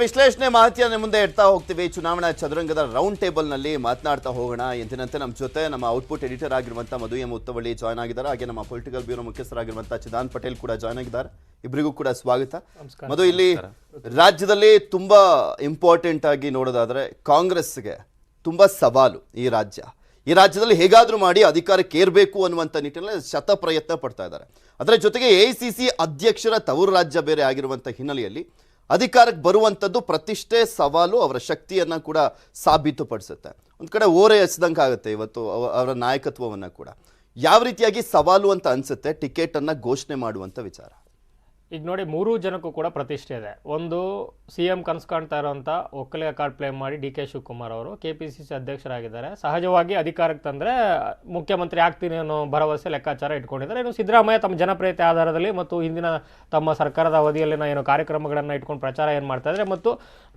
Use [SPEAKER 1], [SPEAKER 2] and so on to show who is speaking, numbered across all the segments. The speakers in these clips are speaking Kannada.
[SPEAKER 1] ವಿಶ್ಲೇಷಣೆ ಮಾಹಿತಿಯನ್ನು ಮುಂದೆ ಇಡ್ತಾ ಹೋಗ್ತೀವಿ. ಚುನಾವಣಾ ಚದುರಂಗದ ರೌಂಡ್ ಟೇಬಲ್ ನಲ್ಲಿ ಮಾತನಾಡ್ತಾ ಹೋಗೋಣ. ಎಂದಿನಂತೆ ನಮ್ಮ ಜೊತೆ ನಮ್ಮ ಔಟ್ಪುಟ್ ಎಡಿಟರ್ ಆಗಿರುವಂತಹ ಮಧು ಎಂ ಉತ್ತವಳ್ಳಿ ಜಾಯ್ನ್ ಆಗಿದ್ದಾರೆ. ಹಾಗೆ ನಮ್ಮ ಪೊಲಿಟಿಕಲ್ ಬ್ಯೂರೋ ಮುಖ್ಯಸ್ಥರಾಗಿರುವಂತಹ ಚಿದಾನ್ ಪಟೇಲ್ ಕೂಡ ಜಾಯ್ನ್ ಆಗಿದ್ದಾರೆ. ಇಬ್ಬರಿಗೂ ಕೂಡ ಸ್ವಾಗತ. ಮಧು, ಇಲ್ಲಿ ರಾಜ್ಯದಲ್ಲಿ ತುಂಬಾ ಇಂಪಾರ್ಟೆಂಟ್ ಆಗಿ ನೋಡೋದಾದ್ರೆ ಕಾಂಗ್ರೆಸ್ಗೆ ತುಂಬಾ ಸವಾಲು. ಈ ರಾಜ್ಯದಲ್ಲಿ ಹೇಗಾದ್ರೂ ಮಾಡಿ ಅಧಿಕಾರಕ್ಕೆ ಏರ್ಬೇಕು ಅನ್ನುವಂಥ ನಿಟ್ಟಿನಲ್ಲಿ ಶತ ಪ್ರಯತ್ನ ಪಡ್ತಾ ಇದ್ದಾರೆ. ಅದರ ಜೊತೆಗೆ ಎಐಸಿಸಿ ಅಧ್ಯಕ್ಷರ ತವರು ರಾಜ್ಯ ಬೇರೆ ಆಗಿರುವಂಥ ಹಿನ್ನೆಲೆಯಲ್ಲಿ ಅಧಿಕಾರಕ್ಕೆ ಬರುವಂಥದ್ದು ಪ್ರತಿಷ್ಠೆ, ಸವಾಲು, ಅವರ ಶಕ್ತಿಯನ್ನ ಕೂಡ ಸಾಬೀತುಪಡಿಸುತ್ತೆ. ಒಂದು ಕಡೆ ಓರೆ ಎಸೆದಂಗೆ ಆಗುತ್ತೆ ಇವತ್ತು ಅವರ ನಾಯಕತ್ವವನ್ನು ಕೂಡ. ಯಾವ ರೀತಿಯಾಗಿ ಸವಾಲು ಅಂತ ಅನ್ಸುತ್ತೆ ಟಿಕೆಟ್ ಅನ್ನ ಘೋಷಣೆ ಮಾಡುವಂಥ ವಿಚಾರ?
[SPEAKER 2] ಈಗ ನೋಡಿ, ಮೂರು ಜನಕ್ಕೂ ಕೂಡ ಪ್ರತಿಷ್ಠೆ ಇದೆ. ಒಂದು CM ಕನಸು ಕಾಣ್ತಾ ಇರೋಂಥ ಒಕ್ಕಲಿಗ ಕಾರ್ಡ್ ಪ್ಲೇ ಮಾಡಿ DK ಶಿವಕುಮಾರ್ ಅವರು KPCC ಅಧ್ಯಕ್ಷರಾಗಿದ್ದಾರೆ. ಸಹಜವಾಗಿ ಅಧಿಕಾರಕ್ಕೆ ತಂದರೆ ಮುಖ್ಯಮಂತ್ರಿ ಆಗ್ತೀನಿ ಅನ್ನೋ ಭರವಸೆ ಲೆಕ್ಕಾಚಾರ ಇಟ್ಕೊಂಡಿದ್ದಾರೆ. ಇನ್ನು ಸಿದ್ದರಾಮಯ್ಯ ತಮ್ಮ ಜನಪ್ರಿಯತೆ ಆಧಾರದಲ್ಲಿ ಮತ್ತು ಹಿಂದಿನ ತಮ್ಮ ಸರ್ಕಾರದ ಅವಧಿಯಲ್ಲಿನ ಏನು ಕಾರ್ಯಕ್ರಮಗಳನ್ನು ಇಟ್ಕೊಂಡು ಪ್ರಚಾರ ಏನು ಮಾಡ್ತಾ ಇದ್ದಾರೆ ಮತ್ತು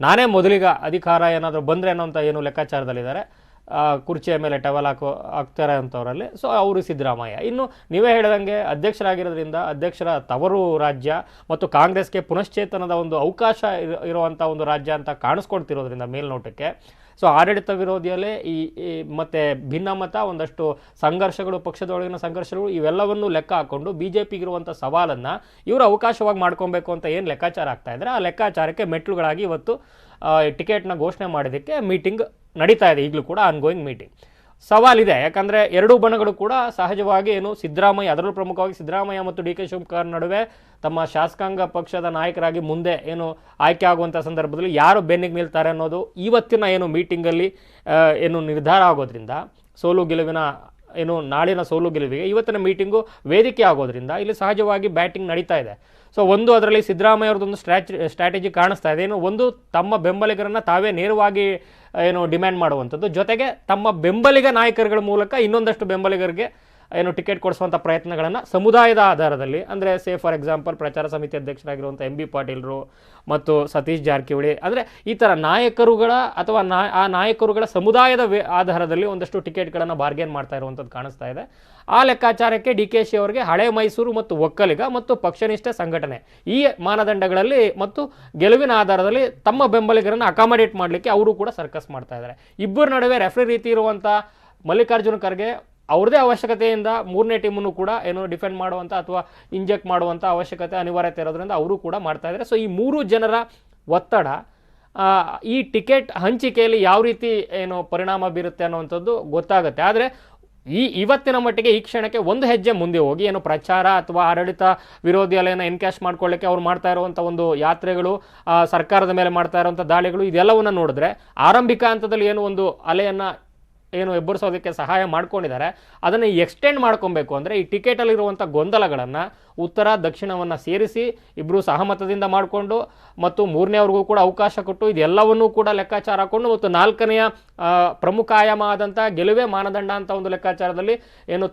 [SPEAKER 2] ನಾನೇ ಮೊದಲಿಗ ಅಧಿಕಾರ ಏನಾದರೂ ಬಂದರೆ ಅನ್ನೋಂಥ ಏನು ಲೆಕ್ಕಾಚಾರದಲ್ಲಿದ್ದಾರೆ. ಕುರ್ಚಿಯ ಮೇಲೆ ಟವಲ್ ಹಾಕ್ತಾರೆ ಅಂಥವರಲ್ಲಿ. ಸೊ ಅವರು ಸಿದ್ದರಾಮಯ್ಯ. ಇನ್ನು ನೀವೇ ಹೇಳಿದಂಗೆ ಅಧ್ಯಕ್ಷರಾಗಿರೋದ್ರಿಂದ ಅಧ್ಯಕ್ಷರ ತವರು ರಾಜ್ಯ ಮತ್ತು ಕಾಂಗ್ರೆಸ್ಗೆ ಪುನಶ್ಚೇತನದ ಒಂದು ಅವಕಾಶ ಇರುವಂಥ ಒಂದು ರಾಜ್ಯ ಅಂತ ಕಾಣಿಸ್ಕೊಳ್ತಿರೋದ್ರಿಂದ ಮೇಲ್ನೋಟಕ್ಕೆ ಸೊ ಆಡಳಿತ ವಿರೋಧಿಯಲ್ಲೇ ಈ ಮತ್ತು ಭಿನ್ನಮತ, ಒಂದಷ್ಟು ಸಂಘರ್ಷಗಳು, ಪಕ್ಷದೊಳಗಿನ ಸಂಘರ್ಷಗಳು, ಇವೆಲ್ಲವನ್ನು ಲೆಕ್ಕ ಹಾಕ್ಕೊಂಡು BJPಗಿರುವಂಥ ಸವಾಲನ್ನು ಇವರು ಅವಕಾಶವಾಗಿ ಮಾಡ್ಕೊಬೇಕು ಅಂತ ಏನು ಲೆಕ್ಕಾಚಾರ ಆಗ್ತಾ ಇದ್ದಾರೆ, ಆ ಲೆಕ್ಕಾಚಾರಕ್ಕೆ ಮೆಟ್ಲುಗಳಾಗಿ ಇವತ್ತು ಟಿಕೆಟ್ನ ಘೋಷಣೆ ಮಾಡೋದಕ್ಕೆ ಮೀಟಿಂಗ್ ನಡೀತಾ ಇದೆ. ಈಗಲೂ ಕೂಡ ಆನ್ಗೋಯಿಂಗ್ ಮೀಟಿಂಗ್. ಸವಾಲಿದೆ, ಯಾಕಂದರೆ ಎರಡೂ ಬಣಗಳು ಕೂಡ ಸಹಜವಾಗಿ ಏನು ಸಿದ್ದರಾಮಯ್ಯ, ಅದರಲ್ಲೂ ಪ್ರಮುಖವಾಗಿ ಸಿದ್ದರಾಮಯ್ಯ ಮತ್ತು DK ಶಿವಕುಮಾರ್ ನಡುವೆ ತಮ್ಮ ಶಾಸಕಾಂಗ ಪಕ್ಷದ ನಾಯಕರಾಗಿ ಮುಂದೆ ಏನು ಆಯ್ಕೆ ಆಗುವಂಥ ಸಂದರ್ಭದಲ್ಲಿ ಯಾರು ಬೆನ್ನಿಗೆ ನಿಲ್ತಾರೆ ಅನ್ನೋದು ಇವತ್ತಿನ ಏನು ಮೀಟಿಂಗಲ್ಲಿ ಏನು ನಿರ್ಧಾರ ಆಗೋದ್ರಿಂದ, ಸೋಲು ಗೆಲುವಿನ ಏನು ನಾಳಿನ ಸೋಲು ಗೆಲುವಿಗೆ ಇವತ್ತಿನ ಮೀಟಿಂಗು ವೇದಿಕೆ ಆಗೋದ್ರಿಂದ ಇಲ್ಲಿ ಸಹಜವಾಗಿ ಬ್ಯಾಟಿಂಗ್ ನಡೀತಾ ಇದೆ. ಸೊ ಒಂದು ಅದರಲ್ಲಿ ಸಿದ್ದರಾಮಯ್ಯ ಅವ್ರದ್ದೊಂದು ಸ್ಟ್ರಾಟಜಿ ಕಾಣಿಸ್ತಾ ಇದೆ. ಏನು ಒಂದು ತಮ್ಮ ಬೆಂಬಲಿಗರನ್ನು ತಾವೇ ನೇರವಾಗಿ ಏನು ಡಿಮ್ಯಾಂಡ್ ಮಾಡುವಂಥದ್ದು, ಜೊತೆಗೆ ತಮ್ಮ ಬೆಂಬಲಿಗ ನಾಯಕರುಗಳ ಮೂಲಕ ಇನ್ನೊಂದಷ್ಟು ಬೆಂಬಲಿಗರಿಗೆ ಏನು ಟಿಕೆಟ್ ಕೊಡಿಸುವಂಥ ಪ್ರಯತ್ನಗಳನ್ನು ಸಮುದಾಯದ ಆಧಾರದಲ್ಲಿ, ಅಂದರೆ ಫಾರ್ ಎಕ್ಸಾಂಪಲ್ ಪ್ರಚಾರ ಸಮಿತಿ ಅಧ್ಯಕ್ಷರಾಗಿರುವಂಥ MB ಪಾಟೀಲರು ಮತ್ತು ಸತೀಶ್ ಜಾರಕಿಹೊಳಿ, ಅಂದರೆ ಈ ಥರ ನಾಯಕರುಗಳ ಅಥವಾ ಆ ನಾಯಕರುಗಳ ಸಮುದಾಯದ ಆಧಾರದಲ್ಲಿ ಒಂದಷ್ಟು ಟಿಕೆಟ್ಗಳನ್ನು ಬಾರ್ಗೇನ್ ಮಾಡ್ತಾ ಇರುವಂಥದ್ದು ಕಾಣಿಸ್ತಾ ಇದೆ. ಆ ಲೆಕ್ಕಾಚಾರಕ್ಕೆ DKಶಿ ಅವರಿಗೆ ಹಳೆ ಮೈಸೂರು ಮತ್ತು ಒಕ್ಕಲಿಗ ಮತ್ತು ಪಕ್ಷನಿಷ್ಠ ಸಂಘಟನೆ ಈ ಮಾನದಂಡಗಳಲ್ಲಿ ಮತ್ತು ಗೆಲುವಿನ ಆಧಾರದಲ್ಲಿ ತಮ್ಮ ಬೆಂಬಲಿಗರನ್ನು ಅಕಾಮಡೇಟ್ ಮಾಡಲಿಕ್ಕೆ ಅವರು ಕೂಡ ಸರ್ಕಸ್ ಮಾಡ್ತಾ ಇದ್ದಾರೆ. ಇಬ್ಬರ ನಡುವೆ ರೆಫ್ರಿ ರೀತಿ ಇರುವಂಥ ಮಲ್ಲಿಕಾರ್ಜುನ ಖರ್ಗೆ ಅವ್ರದೇ ಅವಶ್ಯಕತೆಯಿಂದ ಮೂರನೇ ಟೀಮನ್ನು ಕೂಡ ಏನು ಡಿಫೆಂಡ್ ಮಾಡುವಂಥ ಅಥವಾ ಇಂಜೆಕ್ಟ್ ಮಾಡುವಂಥ ಅವಶ್ಯಕತೆ, ಅನಿವಾರ್ಯತೆ ಇರೋದ್ರಿಂದ ಅವರು ಕೂಡ ಮಾಡ್ತಾ ಇದ್ದಾರೆ. ಸೊ ಈ ಮೂರು ಜನರ ಒತ್ತಡ ಈ ಟಿಕೆಟ್ ಹಂಚಿಕೆಯಲ್ಲಿ ಯಾವ ರೀತಿ ಏನು ಪರಿಣಾಮ ಬೀರುತ್ತೆ ಅನ್ನುವಂಥದ್ದು ಗೊತ್ತಾಗುತ್ತೆ. ಆದರೆ ಇವತ್ತಿನ ಮಟ್ಟಿಗೆ ಈ ಕ್ಷಣಕ್ಕೆ ಒಂದು ಹೆಜ್ಜೆ ಮುಂದೆ ಹೋಗಿ ಏನು ಪ್ರಚಾರ ಅಥವಾ ಆಡಳಿತ ವಿರೋಧಿ ಅಲೆಯನ್ನು ಎನ್ಕ್ಯಾಶ್ ಮಾಡ್ಕೊಳ್ಳಿಕ್ಕೆ ಅವ್ರು ಮಾಡ್ತಾ ಇರುವಂಥ ಒಂದು ಯಾತ್ರೆಗಳು, ಸರ್ಕಾರದ ಮೇಲೆ ಮಾಡ್ತಾ ಇರುವಂಥ ದಾಳಿಗಳು, ಇದೆಲ್ಲವನ್ನು ನೋಡಿದ್ರೆ ಆರಂಭಿಕ ಹಂತದಲ್ಲಿ ಏನು ಒಂದು ಅಲೆಯನ್ನು ಏನು ಎಬ್ಬರಿಸೋದಕ್ಕೆ ಸಹಾಯ ಮಾಡ್ಕೊಂಡಿದ್ದಾರೆ, ಅದನ್ನು ಎಕ್ಸ್ಟೆಂಡ್ ಮಾಡ್ಕೊಬೇಕು ಅಂದರೆ ಈ ಟಿಕೆಟಲ್ಲಿರುವಂಥ ಗೊಂದಲಗಳನ್ನು ಉತ್ತರ ದಕ್ಷಿಣವನ್ನು ಸೇರಿಸಿ ಇಬ್ಬರು ಸಹಮತದಿಂದ ಮಾಡಿಕೊಂಡು ಮತ್ತು ಮೂರನೇವ್ರಿಗೂ ಕೂಡ ಅವಕಾಶ ಕೊಟ್ಟು ಇದೆಲ್ಲವನ್ನೂ ಕೂಡ ಲೆಕ್ಕಾಚಾರ ಹಾಕ್ಕೊಂಡು ಮತ್ತು ನಾಲ್ಕನೆಯ ಪ್ರಮುಖ ಆಯಾಮ ಆದಂಥ ಗೆಲುವೇ ಮಾನದಂಡ ಅಂತ ಒಂದು ಲೆಕ್ಕಾಚಾರದಲ್ಲಿ ಏನು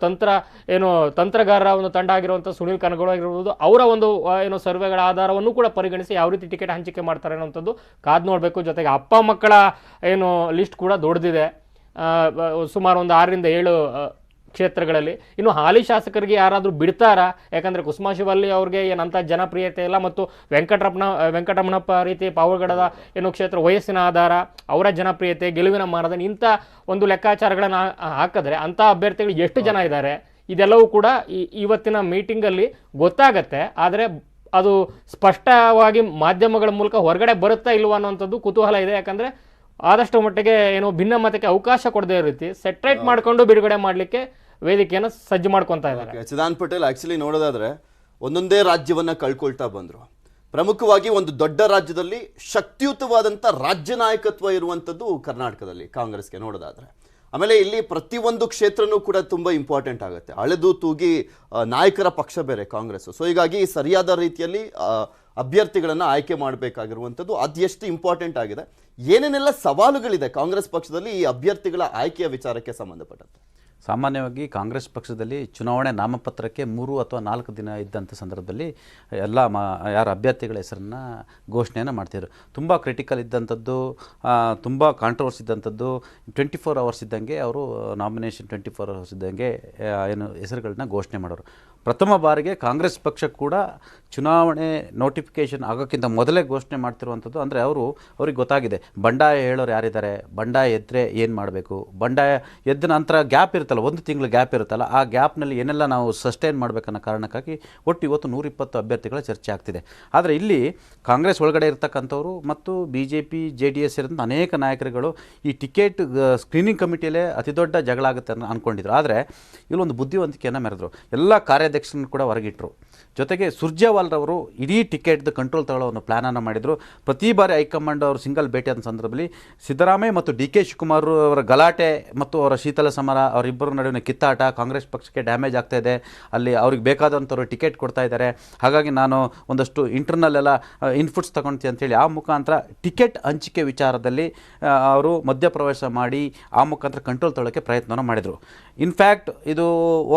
[SPEAKER 2] ತಂತ್ರಗಾರರ ಒಂದು ತಂಡ ಆಗಿರುವಂಥ ಸುನೀಲ್ ಕನಗೌಡ ಆಗಿರ್ಬೋದು, ಅವರ ಒಂದು ಏನು ಸರ್ವೆಗಳ ಆಧಾರವನ್ನು ಕೂಡ ಪರಿಗಣಿಸಿ ಯಾವ ರೀತಿ ಟಿಕೆಟ್ ಹಂಚಿಕೆ ಮಾಡ್ತಾರೆ ಅನ್ನೋಂಥದ್ದು ಕಾದು ನೋಡಬೇಕು. ಜೊತೆಗೆ ಅಪ್ಪ ಮಕ್ಕಳ ಏನು ಲಿಸ್ಟ್ ಕೂಡ ದೊಡ್ಡದಿದೆ, ಸುಮಾರು ಒಂದು 6ರಿಂದ 7 ಕ್ಷೇತ್ರಗಳಲ್ಲಿ. ಇನ್ನು ಹಾಲಿ ಶಾಸಕರಿಗೆ ಯಾರಾದರೂ ಬಿಡ್ತಾರಾ? ಯಾಕಂದರೆ ಕುಸುಮಾ ಶಿವಳ್ಳಿ ಅವ್ರಿಗೆ ಏನಂತ ಜನಪ್ರಿಯತೆ ಇಲ್ಲ ಮತ್ತು ವೆಂಕಟರಮಣಪ್ಪ ರೀತಿ ಪಾವಗಡದ ಏನು ಕ್ಷೇತ್ರ ವಯಸ್ಸಿನ ಆಧಾರ, ಅವರ ಜನಪ್ರಿಯತೆ, ಗೆಲುವಿನ ಮಾನದಂಡ, ಇಂಥ ಒಂದು ಲೆಕ್ಕಾಚಾರಗಳನ್ನು ಹಾಕಿದ್ರೆ ಅಂಥ ಅಭ್ಯರ್ಥಿಗಳು ಎಷ್ಟು ಜನ ಇದ್ದಾರೆ ಇದೆಲ್ಲವೂ ಕೂಡ ಇವತ್ತಿನ ಮೀಟಿಂಗಲ್ಲಿ ಗೊತ್ತಾಗತ್ತೆ. ಆದರೆ ಅದು ಸ್ಪಷ್ಟವಾಗಿ ಮಾಧ್ಯಮಗಳ ಮೂಲಕ ಹೊರಗಡೆ ಬರುತ್ತಾ ಇಲ್ವ ಅನ್ನೋಂಥದ್ದು ಕುತೂಹಲ ಇದೆ. ಯಾಕಂದರೆ ಆದಷ್ಟು ಮಟ್ಟಿಗೆ ಏನು ಭಿನ್ನಮತಕ್ಕೆ ಅವಕಾಶ ಕೊಡದೇ ರೀತಿ ಸೆಟ್ರೇಟ್ ಮಾಡ್ಕೊಂಡು ಬಿಡುಗಡೆ ಮಾಡಲಿಕ್ಕೆ ವೇದಿಕೆಯನ್ನು ಸಜ್ಜು ಮಾಡ್ಕೊತಾ ಇದ್ದಾರೆ.
[SPEAKER 1] ಚಿದಾನ್ ಪಟೇಲ್, ಆಕ್ಚುಲಿ ನೋಡೋದಾದ್ರೆ ಒಂದೊಂದೇ ರಾಜ್ಯವನ್ನ ಕಳ್ಕೊಳ್ತಾ ಬಂದ್ರು. ಪ್ರಮುಖವಾಗಿ ಒಂದು ದೊಡ್ಡ ರಾಜ್ಯದಲ್ಲಿ ಶಕ್ತಿಯುತವಾದಂಥ ರಾಜ್ಯ ನಾಯಕತ್ವ ಇರುವಂಥದ್ದು ಕರ್ನಾಟಕದಲ್ಲಿ ಕಾಂಗ್ರೆಸ್ಗೆ ನೋಡೋದಾದ್ರೆ. ಆಮೇಲೆ ಇಲ್ಲಿ ಪ್ರತಿಯೊಂದು ಕ್ಷೇತ್ರನೂ ಕೂಡ ತುಂಬ ಇಂಪಾರ್ಟೆಂಟ್ ಆಗುತ್ತೆ. ಅಳೆದು ತೂಗಿ ನಾಯಕರ ಪಕ್ಷ ಬೇರೆ ಕಾಂಗ್ರೆಸ್. ಸೊ ಹೀಗಾಗಿ ಸರಿಯಾದ ರೀತಿಯಲ್ಲಿ ಅಭ್ಯರ್ಥಿಗಳನ್ನು ಆಯ್ಕೆ ಮಾಡಬೇಕಾಗಿರುವಂಥದ್ದು ಅದೆಷ್ಟು ಇಂಪಾರ್ಟೆಂಟ್ ಆಗಿದೆ. ಏನೇನೆಲ್ಲ ಸವಾಲುಗಳಿದೆ ಕಾಂಗ್ರೆಸ್ ಪಕ್ಷದಲ್ಲಿ ಈ ಅಭ್ಯರ್ಥಿಗಳ ಆಯ್ಕೆಯ ವಿಚಾರಕ್ಕೆ ಸಂಬಂಧಪಟ್ಟಂತೆ?
[SPEAKER 3] ಸಾಮಾನ್ಯವಾಗಿ ಕಾಂಗ್ರೆಸ್ ಪಕ್ಷದಲ್ಲಿ ಚುನಾವಣೆ ನಾಮಪತ್ರಕ್ಕೆ 3 ಅಥವಾ 4 ದಿನ ಇದ್ದಂಥ ಸಂದರ್ಭದಲ್ಲಿ ಎಲ್ಲ ಯಾರ ಅಭ್ಯರ್ಥಿಗಳ ಹೆಸರನ್ನು ಘೋಷಣೆಯನ್ನು ಮಾಡ್ತಿದ್ರು. ತುಂಬ ಕ್ರಿಟಿಕಲ್ ಇದ್ದಂಥದ್ದು, ತುಂಬ ಕಾಂಟ್ರವರ್ಸಿ ಇದ್ದಂಥದ್ದು 24 ಅವರ್ಸ್ ಇದ್ದಂಗೆ ಅವರು ನಾಮಿನೇಷನ್ 24 ಅವರ್ಸ್ ಇದ್ದಂಗೆ ಏನು ಹೆಸರುಗಳನ್ನ ಘೋಷಣೆ ಮಾಡೋರು. ಪ್ರಥಮ ಬಾರಿಗೆ ಕಾಂಗ್ರೆಸ್ ಪಕ್ಷ ಕೂಡ ಚುನಾವಣೆ ನೋಟಿಫಿಕೇಷನ್ ಆಗೋಕ್ಕಿಂತ ಮೊದಲೇ ಘೋಷಣೆ ಮಾಡ್ತಿರುವಂಥದ್ದು. ಅಂದರೆ ಅವ್ರಿಗೆ ಗೊತ್ತಾಗಿದೆ ಬಂಡಾಯ ಹೇಳೋರು ಯಾರಿದ್ದಾರೆ, ಬಂಡಾಯ ಎದ್ದರೆ ಏನು ಮಾಡಬೇಕು, ಬಂಡಾಯ ಎದ್ದ ನಂತರ ಗ್ಯಾಪ್ ಇರುತ್ತಲ್ಲ, 1 ತಿಂಗಳು ಗ್ಯಾಪ್ ಇರುತ್ತಲ್ಲ, ಆ ಗ್ಯಾಪ್ನಲ್ಲಿ ಏನೆಲ್ಲ ನಾವು ಸಸ್ಟೈನ್ ಮಾಡಬೇಕನ್ನೋ ಕಾರಣಕ್ಕಾಗಿ ಒಟ್ಟು ಇವತ್ತು 120 ಅಭ್ಯರ್ಥಿಗಳ ಚರ್ಚೆ ಆಗ್ತಿದೆ. ಆದರೆ ಇಲ್ಲಿ ಕಾಂಗ್ರೆಸ್ ಒಳಗಡೆ ಇರ್ತಕ್ಕಂಥವ್ರು ಮತ್ತು BJP JDS ಸೇರಿದಂಥ ಅನೇಕ ನಾಯಕರುಗಳು ಈ ಟಿಕೆಟ್ ಸ್ಕ್ರೀನಿಂಗ್ ಕಮಿಟಿಯಲ್ಲೇ ಅತಿ ದೊಡ್ಡ ಜಗಳ ಆಗುತ್ತೆ ಅಂತ ಅಂದ್ಕೊಂಡಿದ್ರು. ಆದರೆ ಇಲ್ಲೊಂದು ಬುದ್ಧಿವಂತಿಕೆಯನ್ನು ಮೆರೆದ್ರು. ಎಲ್ಲ ಕಾರ್ಯಾಧ್ಯಕ್ಷರನ್ನು ಕೂಡ ಹೊರಗಿಟ್ಟರು. ಜೊತೆಗೆ ಸುರ್ಜೇವಾಲ್ರವರು ಇಡೀ ಟಿಕೆಟ್ದು ಕಂಟ್ರೋಲ್ ತಗೊಳ್ಳೋ ಒಂದು ಪ್ಲ್ಯಾನನ್ನು ಮಾಡಿದರು. ಪ್ರತಿ ಬಾರಿ ಹೈಕಮಾಂಡ್ ಅವರು ಸಿಂಗಲ್ ಭೇಟಿಯಾದ ಸಂದರ್ಭದಲ್ಲಿ ಸಿದ್ದರಾಮಯ್ಯ ಮತ್ತು DK ಶಿವಕುಮಾರ್ ಅವರ ಗಲಾಟೆ ಮತ್ತು ಅವರ ಶೀತಲ ಸಮರ, ಅವರಿಬ್ಬರ ನಡುವಿನ ಕಿತ್ತಾಟ ಕಾಂಗ್ರೆಸ್ ಪಕ್ಷಕ್ಕೆ ಡ್ಯಾಮೇಜ್ ಆಗ್ತಾ ಇದೆ, ಅಲ್ಲಿ ಅವ್ರಿಗೆ ಬೇಕಾದಂಥವ್ರು ಟಿಕೆಟ್ ಕೊಡ್ತಾ ಇದ್ದಾರೆ, ಹಾಗಾಗಿ ನಾನು ಒಂದಷ್ಟು ಇಂಟರ್ನಲ್ ಎಲ್ಲ ಇನ್ಪುಟ್ಸ್ ತಗೊಳ್ತೀನಿ ಅಂತೇಳಿ ಆ ಮುಖಾಂತರ ಟಿಕೆಟ್ ಹಂಚಿಕೆ ವಿಚಾರದಲ್ಲಿ ಅವರು ಮಧ್ಯಪ್ರವೇಶ ಮಾಡಿ ಆ ಮುಖಾಂತರ ಕಂಟ್ರೋಲ್ ತಗೊಳ್ಳೋಕ್ಕೆ ಪ್ರಯತ್ನವನ್ನು ಮಾಡಿದರು. ಇನ್ಫ್ಯಾಕ್ಟ್ ಇದು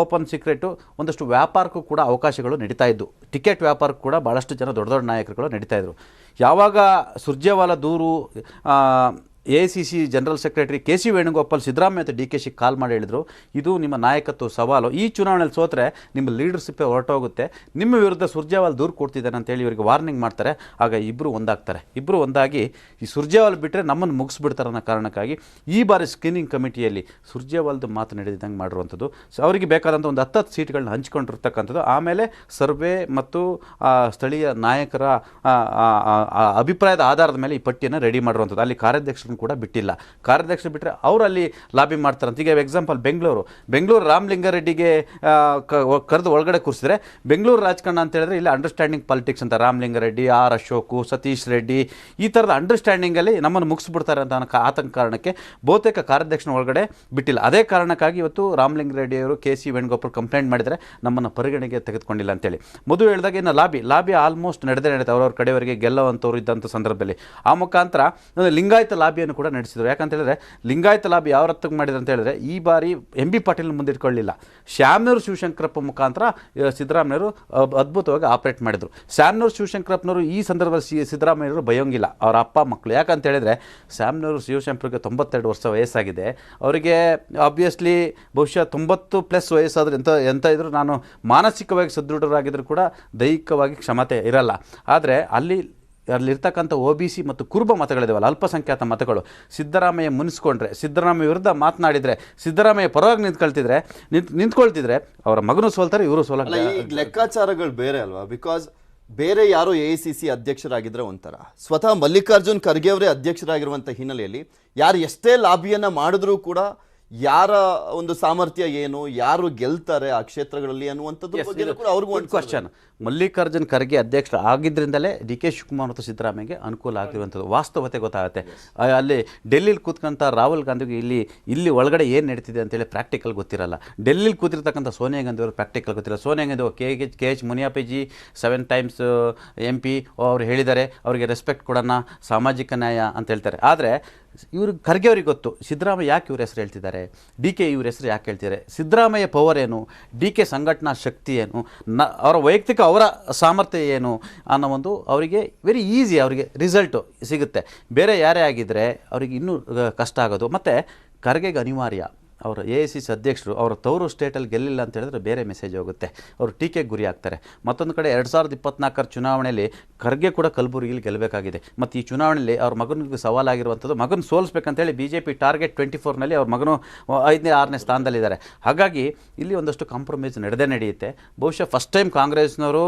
[SPEAKER 3] ಓಪನ್ ಸೀಕ್ರೆಟು, ಒಂದಷ್ಟು ವ್ಯಾಪಾರಕ್ಕೂ ಕೂಡ ಅವಕಾಶಗಳು ನಡೀತಾ ಇದ್ದು, ಟಿಕೆಟ್ ವ್ಯಾಪಾರಕ್ಕೂ ಕೂಡ ಭಾಳಷ್ಟು ಜನ ದೊಡ್ಡ ದೊಡ್ಡ ನಾಯಕರುಗಳು ನಡೀತಾ ಇದ್ರು. ಯಾವಾಗ ಸುರ್ಜೇವಾಲಾ ದೂರು AICC general secretary KC Venugopal Siddaramaiah ಮತ್ತು DK ಶಿಗೆ ಕಾಲ್ ಮಾಡಿ ಹೇಳಿದರು, ಇದು ನಿಮ್ಮ ನಾಯಕತ್ವ ಸವಾಲು, ಈ ಚುನಾವಣೆಯಲ್ಲಿ ಸೋತ್ರೆ ನಿಮ್ಮ ಲೀಡರ್ಶಿಪ್ಪೇ ಹೊರಟೋಗುತ್ತೆ, ನಿಮ್ಮ ವಿರುದ್ಧ ಸುರ್ಜೇವಾಲ್ ದೂರು ಕೊಡ್ತಿದ್ದಾನೆ ಅಂತೇಳಿ ಇವರಿಗೆ ವಾರ್ನಿಂಗ್ ಮಾಡ್ತಾರೆ. ಆಗ ಇಬ್ಬರು ಒಂದಾಗ್ತಾರೆ. ಇಬ್ಬರು ಒಂದಾಗಿ ಈ ಸುರ್ಜೇವಾಲ್ ಬಿಟ್ಟರೆ ನಮ್ಮನ್ನು ಮುಗಿಸ್ಬಿಡ್ತಾರೆ ಅನ್ನೋ ಕಾರಣಕ್ಕಾಗಿ ಈ ಬಾರಿ ಸ್ಕ್ರೀನಿಂಗ್ ಕಮಿಟಿಯಲ್ಲಿ ಸುರ್ಜೇವಾಲ್ದು ಮಾತು ನಡೆದಿದ್ದಂಗೆ ಮಾಡಿರುವಂಥದ್ದು. ಅವರಿಗೆ ಬೇಕಾದಂಥ ಒಂದು 10 ಸೀಟ್ಗಳನ್ನ ಹಂಚ್ಕೊಂಡಿರ್ತಕ್ಕಂಥದ್ದು. ಆಮೇಲೆ ಸರ್ವೆ ಮತ್ತು ಸ್ಥಳೀಯ ನಾಯಕರ ಅಭಿಪ್ರಾಯದ ಆಧಾರದ ಮೇಲೆ ಈ ಪಟ್ಟಿಯನ್ನು ರೆಡಿ ಮಾಡಿರುವಂಥದ್ದು. ಅಲ್ಲಿ ಕಾರ್ಯಾಧ್ಯಕ್ಷರು ಕೂಡ ಬಿಟ್ಟಿಲ್ಲ. ಕಾರ್ಯಾಧ್ಯಕ್ಷರು ಬಿಟ್ಟರೆ ಅವರು ಅಲ್ಲಿ ಲಾಬಿ ಮಾಡ್ತಾರಂತ. ಈಗ ಎಕ್ಸಾಂಪಲ್ ಬೆಂಗಳೂರು ರಾಮಲಿಂಗಾರೆಡ್ಡಿಗೆ ಕರೆದು ಒಳಗಡೆ ಕೂರಿಸಿದ್ರೆ ಬೆಂಗಳೂರು ರಾಜಕಾರಣ ಅಂತ ಹೇಳಿದ್ರೆ ಇಲ್ಲಿ ಅಂಡರ್ಸ್ಟ್ಯಾಂಡಿಂಗ್ ಪಾಲಿಟಿಕ್ಸ್ ಅಂತ ರಾಮಲಿಂಗಾರೆಡ್ಡಿ, R ಅಶೋಕ್, ಸತೀಶ್ ರೆಡ್ಡಿ ಈ ಥರದ ಅಂಡರ್ಸ್ಟ್ಯಾಂಡಿಂಗಲ್ಲಿ ನಮ್ಮನ್ನು ಮುಗಿಸ್ಬಿಡ್ತಾರೆ ಅಂತ ಆತಂಕ ಕಾರಣಕ್ಕೆ ಬಹುತೇಕ ಕಾರ್ಯಾಧ್ಯಕ್ಷನ ಒಳಗಡೆ ಬಿಟ್ಟಿಲ್ಲ. ಅದೇ ಕಾರಣಕ್ಕಾಗಿ ಇವತ್ತು ರಾಮಲಿಂಗಾರೆಡ್ಡಿ ಅವರು KC ವೇಣುಗೋಪಾಲ್ ಕಂಪ್ಲೇಂಟ್ ಮಾಡಿದರೆ ನಮ್ಮನ್ನು ಪರಿಗಣನೆಗೆ ತೆಗೆದುಕೊಂಡಿಲ್ಲ ಅಂತೇಳಿ. ಮೊದಲು ಹೇಳಿದಾಗ ಇನ್ನು ಲಾಬಿ ಆಲ್ಮೋಸ್ಟ್ ನಡೆದೇ ಅವ್ರವ್ರ ಕಡೆಯವರಿಗೆ ಗೆಲ್ಲುವಂಥವ್ರು ಇದ್ದಂಥ ಸಂದರ್ಭದಲ್ಲಿ ಆ ಮುಖಾಂತರ ಲಿಂಗಾಯತ ಲಾಬಿಯನ್ನು ಕೂಡ ನಡೆಸಿದರು. ಯಾಕಂತ ಹೇಳಿದ್ರೆ ಲಿಂಗಾಯತ ಲಾಬಿ ಯಾವ ರತ್ತಕ್ಕೆ ಮಾಡಿದ್ರು ಅಂತ ಹೇಳಿದ್ರೆ ಈ ಬಾರಿ MB ಪಾಟೀಲ್ ಮುಂದಿಟ್ಕೊಳ್ಳಿಲ್ಲ, ಶ್ಯಾಮನೂರು ಶಿವಶಂಕರಪ್ಪ ಮುಖಾಂತರ ಸಿದ್ದರಾಮಯ್ಯವರು ಅದ್ಭುತವಾಗಿ ಆಪರೇಟ್ ಮಾಡಿದರು. ಶ್ಯಾಮನೂರು ಶಿವಶಂಕರಪ್ಪನವರು ಈ ಸಂದರ್ಭದಲ್ಲಿ ಸಿದ್ದರಾಮಯ್ಯವರು ಬಯೋಂಗಿಲ್ಲ, ಅವರ ಅಪ್ಪ ಮಕ್ಕಳು. ಯಾಕಂತ ಹೇಳಿದ್ರೆ ಶ್ಯಾಮನೂರು ಶಿವಶಂಕರ್ಗೆ 92 ವರ್ಷ ವಯಸ್ಸಾಗಿದೆ. ಅವರಿಗೆ ಆಬ್ವಿಯಸ್ಲಿ ಬಹುಶಃ 90+ ವಯಸ್ಸಾದ್ರೆ ಎಂತ ಇದ್ರು ನಾನು ಮಾನಸಿಕವಾಗಿ ಸದೃಢರಾಗಿದ್ದರೂ ಕೂಡ ದೈಹಿಕವಾಗಿ ಕ್ಷಮತೆ ಇರಲ್ಲ. ಆದರೆ ಅಲ್ಲಿರ್ತಕ್ಕಂಥ OBC ಮತ್ತು ಕುರುಬ ಮತಗಳಿದಾವಲ್ಲ, ಅಲ್ಪಸಂಖ್ಯಾತ ಮತಗಳು, ಸಿದ್ದರಾಮಯ್ಯ ಮುನಿಸ್ಕೊಂಡ್ರೆ, ಸಿದ್ದರಾಮಯ್ಯ ವಿರುದ್ಧ ಮಾತನಾಡಿದರೆ, ಸಿದ್ದರಾಮಯ್ಯ ಪರವಾಗಿ ನಿಂತ್ಕೊಳ್ತಿದ್ರೆ ಅವರ ಮಗನೂ ಸೋಲ್ತಾರೆ, ಇವರು ಸೋಲಲ್ಲ.
[SPEAKER 1] ಈಗ ಲೆಕ್ಕಾಚಾರಗಳು ಬೇರೆ ಅಲ್ವಾ? ಬಿಕಾಸ್ ಬೇರೆ ಯಾರೋ AICC ಅಧ್ಯಕ್ಷರಾಗಿದ್ರೆ ಒಂಥರ, ಸ್ವತಃ ಮಲ್ಲಿಕಾರ್ಜುನ್ ಖರ್ಗೆ ಅವರೇ ಅಧ್ಯಕ್ಷರಾಗಿರುವಂಥ ಹಿನ್ನೆಲೆಯಲ್ಲಿ ಯಾರು ಎಷ್ಟೇ ಲಾಬಿಯನ್ನು ಮಾಡಿದ್ರೂ ಕೂಡ ಯಾರ ಒಂದು ಸಾಮರ್ಥ್ಯ ಏನು, ಯಾರು ಗೆಲ್ತಾರೆ ಆ ಕ್ಷೇತ್ರಗಳಲ್ಲಿ ಅನ್ನುವಂಥದ್ದು ಬಗ್ಗೆ ಕೂಡ ಅವ್ರಿಗೂ ಒಂದು
[SPEAKER 3] ಕ್ವಶನ್. ಮಲ್ಲಿಕಾರ್ಜುನ್ ಖರ್ಗೆ ಅಧ್ಯಕ್ಷರು ಆಗಿದ್ದರಿಂದಲೇ DK ಶಿವಕುಮಾರ್ ಮತ್ತು ಸಿದ್ದರಾಮಯ್ಯಗೆ ಅನುಕೂಲ ಆಗಿರುವಂಥದ್ದು ವಾಸ್ತವತೆ ಗೊತ್ತಾಗುತ್ತೆ. ಅಲ್ಲಿ ಡೆಲ್ಲಿಲಿ ಕೂತ್ಕೊಂತ ರಾಹುಲ್ ಗಾಂಧಿಗೆ ಇಲ್ಲಿ ಒಳಗಡೆ ಏನು ನಡೀತಿದೆ ಅಂತೇಳಿ ಪ್ರಾಕ್ಟಿಕಲ್ ಗೊತ್ತಿರಲ್ಲ. ಡೆಲ್ಲಿಲಿ ಕೂತಿರ್ತಕ್ಕಂಥ ಸೋನಿಯಾ ಗಾಂಧಿ ಅವರು ಪ್ರಾಕ್ಟಿಕಲ್ ಗೊತ್ತಿಲ್ಲ. Sonia Gandhi KH ಮುನಿಯಪ್ಪಾಜಿ 7 times MP ಅವರು ಹೇಳಿದ್ದಾರೆ, ಅವರಿಗೆ ರೆಸ್ಪೆಕ್ಟ್ ಕೊಡೋಣ, ಸಾಮಾಜಿಕ ನ್ಯಾಯ ಅಂತ ಹೇಳ್ತಾರೆ. ಆದರೆ ಇವ್ರಿಗೆ ಖರ್ಗೆ ಅವ್ರಿಗೆ ಗೊತ್ತು ಸಿದ್ದರಾಮಯ್ಯ ಯಾಕೆ ಇವ್ರ ಹೆಸರು ಹೇಳ್ತಿದ್ದಾರೆ, DK ಇವ್ರ ಹೆಸರು ಯಾಕೆ ಹೇಳ್ತಿದ್ದಾರೆ, ಸಿದ್ದರಾಮಯ್ಯ ಪವರ್ ಏನು, DK ಸಂಘಟನಾ ಶಕ್ತಿ ಏನು, ಅವರ ವೈಯಕ್ತಿಕ ಅವರ ಸಾಮರ್ಥ್ಯ ಏನು ಅನ್ನೋ ಒಂದು ಅವರಿಗೆ ವೆರಿ ಈಸಿ ಅವರಿಗೆ ರಿಸಲ್ಟು ಸಿಗುತ್ತೆ. ಬೇರೆ ಯಾರೇ ಆಗಿದ್ದರೆ ಅವರಿಗೆ ಇನ್ನೂ ಕಷ್ಟ ಆಗೋದು. ಮತ್ತು ಖರ್ಗೆಗೆ ಅನಿವಾರ್ಯ, ಅವರು AICC ಅಧ್ಯಕ್ಷರು ಅವರ ತವರು ಸ್ಟೇಟಲ್ಲಿ ಗೆಲ್ಲಿಲ್ಲ ಅಂತ ಹೇಳಿದ್ರೆ ಬೇರೆ ಮೆಸೇಜ್ ಹೋಗುತ್ತೆ, ಅವರು ಟೀಕೆಗೆ ಗುರಿ ಆಗ್ತಾರೆ. ಮತ್ತೊಂದು ಕಡೆ 2024 ಚುನಾವಣೆಯಲ್ಲಿ ಖರ್ಗೆ ಕೂಡ ಕಲಬುರಗಿಯಲ್ಲಿ ಗೆಲ್ಲಬೇಕಾಗಿದೆ. ಮತ್ತು ಈ ಚುನಾವಣೆಯಲ್ಲಿ ಅವ್ರ ಮಗನಿಗೆ ಸವಾಲಾಗಿರುವಂಥದ್ದು, ಮಗನ ಸೋಲಿಸ್ಬೇಕಂತೇಳಿ BJP ಟಾರ್ಗೆಟ್ 24ನಲ್ಲಿ ಅವ್ರ ಮಗನು 5ನೇ 6ನೇ ಸ್ಥಾನದಲ್ಲಿದ್ದಾರೆ. ಹಾಗಾಗಿ ಇಲ್ಲಿ ಒಂದಷ್ಟು ಕಾಂಪ್ರಮೈಸ್ ನಡೆಯುತ್ತೆ. ಬಹುಶಃ ಫಸ್ಟ್ ಟೈಮ್ ಕಾಂಗ್ರೆಸ್ನವರು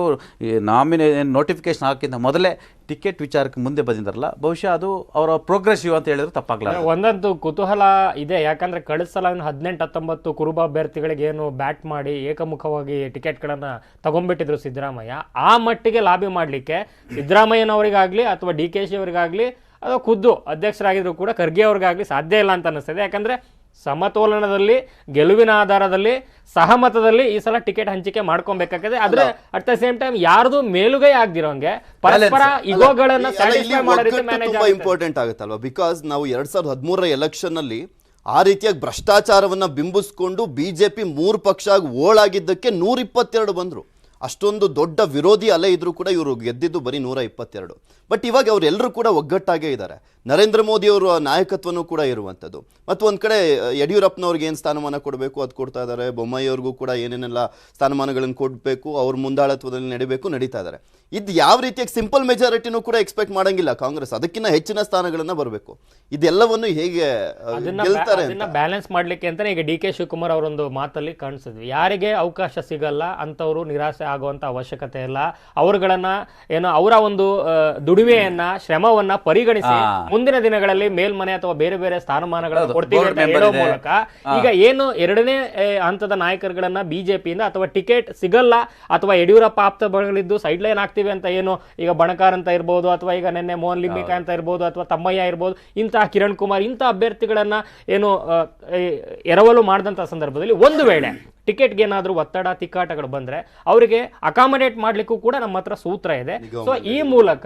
[SPEAKER 3] ನೋಟಿಫಿಕೇಶನ್ ಹಾಕಿಂತ ಮೊದಲೇ ಟಿಕೆಟ್ ವಿಚಾರಕ್ಕೆ ಮುಂದೆ ಬಂದಿದ್ದಾರಲ್ಲ, ಬಹುಶಃ ಅದು ಅವರ ಪ್ರೋಗ್ರೆಸಿವ್ ಅಂತ ಹೇಳಿದ್ರು ತಪ್ಪಾಗಲ್ಲ.
[SPEAKER 2] ಒಂದಂತೂ ಕುತೂಹಲ ಇದೆ, ಯಾಕಂದ್ರೆ ಕಳೆದ ಸಲ 18-19 ಕುರುಬ ಅಭ್ಯರ್ಥಿಗಳಿಗೆ ಏನು ಬ್ಯಾಟ್ ಮಾಡಿ ಏಕಮುಖವಾಗಿ ಟಿಕೆಟ್ಗಳನ್ನು ತಗೊಂಡ್ಬಿಟ್ಟಿದ್ರು ಸಿದ್ದರಾಮಯ್ಯ. ಆ ಮಟ್ಟಿಗೆ ಲಾಬಿ ಮಾಡಲಿಕ್ಕೆ ಸಿದ್ದರಾಮಯ್ಯನವರಿಗಾಗಲಿ ಅಥವಾ DKC ಅವರಿಗಾಗಲಿ ಅಥವಾ ಖುದ್ದು ಅಧ್ಯಕ್ಷರಾಗಿದ್ರು ಕೂಡ ಖರ್ಗೆ ಅವ್ರಿಗಾಗಲಿ ಸಾಧ್ಯ ಇಲ್ಲ ಅಂತ ಅನ್ನಿಸ್ತದೆ. ಯಾಕಂದ್ರೆ ಸಮತೋಲನದಲ್ಲಿ, ಗೆಲುವಿನ ಆಧಾರದಲ್ಲಿ, ಸಹಮತದಲ್ಲಿ ಈ ಸಲ ಟಿಕೆಟ್ ಹಂಚಿಕೆ ಮಾಡ್ಕೊಬೇಕಾಗಿದೆ. ಆದ್ರೆ ಅಟ್ ದ ಸೇಮ್ ಟೈಮ್ ಯಾರ್ದು ಮೇಲುಗೈ ಆಗ್ದಿರೋಂಗೆ ಪರಸ್ಪರ ಇಗೋಗಳನ್ನ ಸ್ಯಾಟಿಸ್ಫೈ ಮಾಡೋ ರೀತಿ ಮ್ಯಾನೇಜ್
[SPEAKER 1] ತುಂಬಾ ಇಂಪಾರ್ಟೆಂಟ್ ಆಗುತ್ತಲ್ವಾ? ಬಿಕಾಸ್ ನಾವು 2013 ಎಲೆಕ್ಷನ್ ನಲ್ಲಿ ಆ ರೀತಿಯಾಗಿ ಭ್ರಷ್ಟಾಚಾರವನ್ನ ಬಿಂಬಿಸ್ಕೊಂಡು BJP 3 ಪಕ್ಷ ಆಗಿ ಓಳಾಗಿದ್ದಕ್ಕೆ 122 ಬಂದ್ರು. ಅಷ್ಟೊಂದು ದೊಡ್ಡ ವಿರೋಧಿ ಅಲೆ ಇದ್ರೂ ಕೂಡ ಇವರು ಗೆದ್ದಿದ್ದು ಬರೀ 122. ಬಟ್ ಇವಾಗ ಅವರೆಲ್ಲರೂ ಕೂಡ ಒಗ್ಗಟ್ಟಾಗೇ ಇದ್ದಾರೆ. ನರೇಂದ್ರ ಮೋದಿ ಅವರ ನಾಯಕತ್ವನೂ ಕೂಡ ಇರುವಂಥದ್ದು. ಮತ್ತು ಒಂದು ಕಡೆ ಯಡಿಯೂರಪ್ಪನವ್ರಿಗೆ ಏನು ಸ್ಥಾನಮಾನ ಕೊಡಬೇಕು ಅದು ಕೊಡ್ತಾ ಇದ್ದಾರೆ. ಬೊಮ್ಮಾಯಿ ಅವ್ರಿಗೂ ಕೂಡ ಏನೇನೆಲ್ಲ ಸ್ಥಾನಮಾನಗಳನ್ನು ಕೊಡಬೇಕು, ಅವ್ರ ಮುಂದಾಳತ್ವದಲ್ಲಿ ನಡೀತಾ ಇದ್ದಾರೆ. ಇದು ಯಾವ ರೀತಿಯಾಗಿ ಸಿಂಪಲ್ ಮೆಜಾರಿಟಿನೂ ಕೂಡ ಎಕ್ಸ್ಪೆಕ್ಟ್ ಮಾಡಂಗಿಲ್ಲ ಕಾಂಗ್ರೆಸ್, ಅದಕ್ಕಿಂತ ಹೆಚ್ಚಿನ ಸ್ಥಾನಗಳನ್ನ ಬರಬೇಕು. ಇದೆಲ್ಲವನ್ನು ಹೇಗೆ ಗೆಲ್ತಾರೆ
[SPEAKER 2] ಅದನ್ನ ಬ್ಯಾಲೆನ್ಸ್ ಮಾಡ್ಲಿಕ್ಕೆ ಅಂತಾನೆ ಈಗ ಡಿ ಕೆ ಶಿವಕುಮಾರ್ ಅವರೊಂದು ಮಾತಲ್ಲಿ ಕಾಣಿಸಿದ್ವಿ. ಯಾರಿಗೆ ಅವಕಾಶ ಸಿಗಲ್ಲ ಅಂತವರು ನಿರಾಸೆ ಆಗುವಂತ ಅವಶ್ಯಕತೆ ಇಲ್ಲ. ಅವರುಗಳನ್ನ ಏನೋ ಅವರ ಒಂದು ದುಡಿಮೆಯನ್ನ ಶ್ರಮವನ್ನ ಪರಿಗಣಿಸಿ ಮುಂದಿನ ದಿನಗಳಲ್ಲಿ ಮೇಲ್ಮನೆ ಅಥವಾ ಬೇರೆ ಬೇರೆ ಸ್ಥಾನಮಾನಗಳನ್ನು ಕೊಡ್ತೀವಿ ಅಂತ ಹೇಳೋ ಮೂಲಕ ಈಗ ಏನು ಎರಡನೇ ಹಂತದ ನಾಯಕರುಗಳನ್ನ ಬಿಜೆಪಿಯಿಂದ ಅಥವಾ ಟಿಕೆಟ್ ಸಿಗಲ್ಲ ಅಥವಾ ಯಡಿಯೂರಪ್ಪ ಆಪ್ತ ಬಳಗಲಿದ್ದು ಸೈಡ್ ಲೈನ್ ಆಗ್ತಿವೆ ಅಂತ ಏನು ಈಗ ಬಣಕಾರ್ ಅಂತ ಇರ್ಬೋದು ಅಥವಾ ಈಗ ನಿನ್ನೆ ಮೋಹನ್ ಲಿಂಬಿಕಾ ಅಂತ ಇರ್ಬೋದು ಅಥವಾ ತಮ್ಮಯ್ಯ ಇರ್ಬೋದು, ಇಂತಹ ಕಿರಣ್ ಕುಮಾರ್ ಇಂಥ ಅಭ್ಯರ್ಥಿಗಳನ್ನ ಏನು ಎರವಲು ಮಾಡಿದಂಥ ಸಂದರ್ಭದಲ್ಲಿ ಒಂದು ವೇಳೆ ಟಿಕೆಟ್ಗೆ ಏನಾದರೂ ಒತ್ತಡ ತಿಕ್ಕಾಟಗಳು ಬಂದ್ರೆ ಅವರಿಗೆ ಅಕಾಮಡೇಟ್ ಮಾಡ್ಲಿಕ್ಕೂ ಕೂಡ ನಮ್ಮ ಹತ್ರ ಸೂತ್ರ ಇದೆ. ಸೊ ಈ ಮೂಲಕ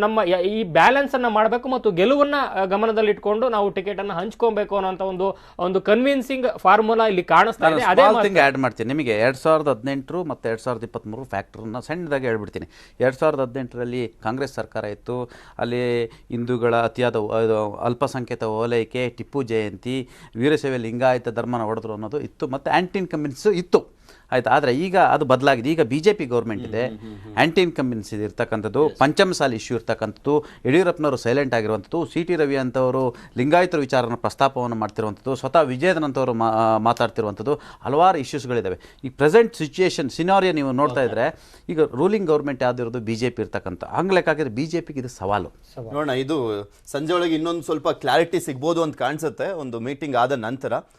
[SPEAKER 2] ನಮ್ಮ ಈ ಬ್ಯಾಲೆನ್ಸ್ ಅನ್ನ ಮಾಡಬೇಕು ಮತ್ತು ಗೆಲುವನ್ನ ಗಮನದಲ್ಲಿಟ್ಕೊಂಡು ನಾವು ಟಿಕೆಟ್ ಅನ್ನ ಹಂಚ್ಕೊಬೇಕು ಅನ್ನೋ ಒಂದು ಕನ್ವಿನ್ಸಿಂಗ್ ಫಾರ್ಮುಲಾ ಇಲ್ಲಿ ಕಾಣಿಸ್ತಾ ಇದೆ. ಅದೇ
[SPEAKER 3] ಆಡ್ ಮಾಡ್ತೀನಿ ನಿಮಗೆ 2018 ಮತ್ತು 2023 ಫ್ಯಾಕ್ಟರ್ನ ಸಣ್ಣದಾಗಿ ಹೇಳ್ಬಿಡ್ತೀನಿ. 2018ರಲ್ಲಿ ಕಾಂಗ್ರೆಸ್ ಸರ್ಕಾರ ಇತ್ತು. ಅಲ್ಲಿ ಹಿಂದೂಗಳ ಅತಿಯಾದ ಅಲ್ಪಸಂಖ್ಯಾತ ಓಲೈಕೆ, ಟಿಪ್ಪು ಜಯಂತಿ, ವೀರಶೈವ ಲಿಂಗಾಯತ ಧರ್ಮನ ಹೊಡೆದ್ರು ಅನ್ನೋದು ಇತ್ತು ಮತ್ತು ಆ್ಯಂಟಿ ಇನ್ಕಂಬೆನ್ಸ್ ಇತ್ತು. ಆಯ್ತು, ಆದರೆ ಈಗ ಅದು ಬದಲಾಗಿದೆ. ಈಗ ಬಿ ಜೆ ಪಿ ಗೌರ್ಮೆಂಟ್ ಇದೆ, ಆ್ಯಂಟಿ ಇನ್ಕಂಬೆನ್ಸ್ ಇರ್ತಕ್ಕಂಥದ್ದು, ಪಂಚಮಸಾಲಿ ಇಶ್ಯೂ ಇರ್ತಕ್ಕಂಥದ್ದು, ಯಡಿಯೂರಪ್ಪನವರು ಸೈಲೆಂಟ್ ಆಗಿರುವಂಥದ್ದು, ಸಿ ಟಿ ರವಿ ಅಂತವರು ಲಿಂಗಾಯತರ ವಿಚಾರನ ಪ್ರಸ್ತಾಪವನ್ನು ಮಾಡ್ತಿರುವಂಥದ್ದು, ಸ್ವತಃ ವಿಜಯೇಂದ್ರ ಅಂತವರು ಮಾತಾಡ್ತಿರುವಂಥದ್ದು, ಹಲವಾರು ಇಶ್ಯೂಸ್ಗಳಿದ್ದಾವೆ. ಈ ಪ್ರೆಸೆಂಟ್ ಸಿಚುಯೇಷನ್ ಸಿನಾರಿಯೋ ನೀವು ನೋಡ್ತಾ ಇದ್ರೆ ಈಗ ರೂಲಿಂಗ್ ಗೌರ್ಮೆಂಟ್ ಯಾವ್ದಿರೋದು ಬಿ ಜೆ ಪಿ ಇರ್ತಕ್ಕಂಥ ಹಂಗೆ ಲೆಕ್ಕ ಹಾಕಿದ್ರೆ ಬಿ ಜೆ ಪಿಗೆ ಇದು ಸವಾಲು.
[SPEAKER 1] ನೋಡೋಣ, ಇದು ಸಂಜೆ ಒಳಗೆ ಇನ್ನೊಂದು ಸ್ವಲ್ಪ ಕ್ಲಾರಿಟಿ ಸಿಗ್ಬೋದು ಅಂತ ಕಾಣಿಸುತ್ತೆ ಒಂದು ಮೀಟಿಂಗ್ ಆದ ನಂತರ.